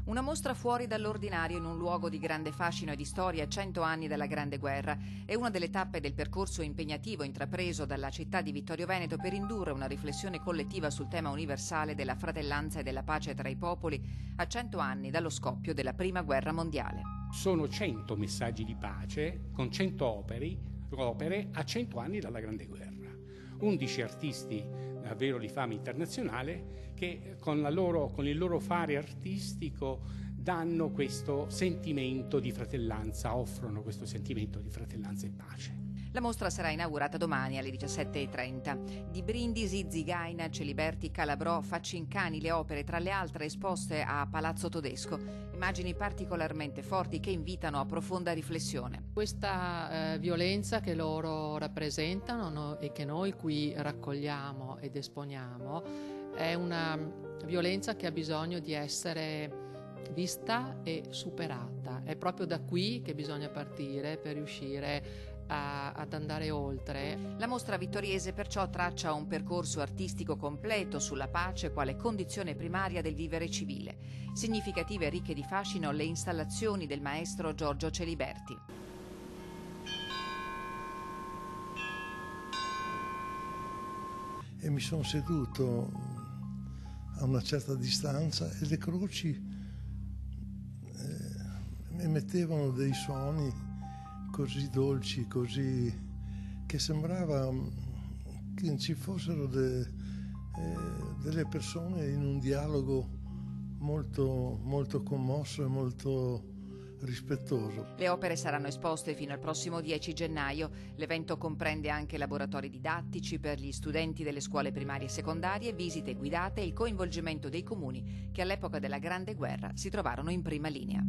Una mostra fuori dall'ordinario in un luogo di grande fascino e di storia, 100 anni dalla Grande Guerra. È una delle tappe del percorso impegnativo intrapreso dalla città di Vittorio Veneto per indurre una riflessione collettiva sul tema universale della fratellanza e della pace tra i popoli a 100 anni dallo scoppio della Prima Guerra Mondiale. Sono 100 messaggi di pace con 100 opere a 100 anni dalla Grande Guerra. 11 artisti davvero di fama internazionale che con il loro fare artistico danno questo sentimento di fratellanza, offrono questo sentimento di fratellanza e pace. La mostra sarà inaugurata domani alle 17:30. Di Brindisi, Zigaina, Celiberti, Calabrò, Faccincani, le opere tra le altre esposte a Palazzo Todesco. Immagini particolarmente forti che invitano a profonda riflessione. Questa violenza che loro rappresentano e che noi qui raccogliamo ed esponiamo è una violenza che ha bisogno di essere vista e superata. È proprio da qui che bisogna partire per riuscire ad andare oltre. La mostra vittoriese perciò traccia un percorso artistico completo sulla pace quale condizione primaria del vivere civile. Significative e ricche di fascino le installazioni del maestro Giorgio Celiberti. E mi sono seduto a una certa distanza e le croci emettevano dei suoni così dolci, così che sembrava che ci fossero delle persone in un dialogo molto, molto commosso e molto rispettoso. Le opere saranno esposte fino al prossimo 10 gennaio. L'evento comprende anche laboratori didattici per gli studenti delle scuole primarie e secondarie, visite guidate e il coinvolgimento dei comuni che all'epoca della Grande Guerra si trovarono in prima linea.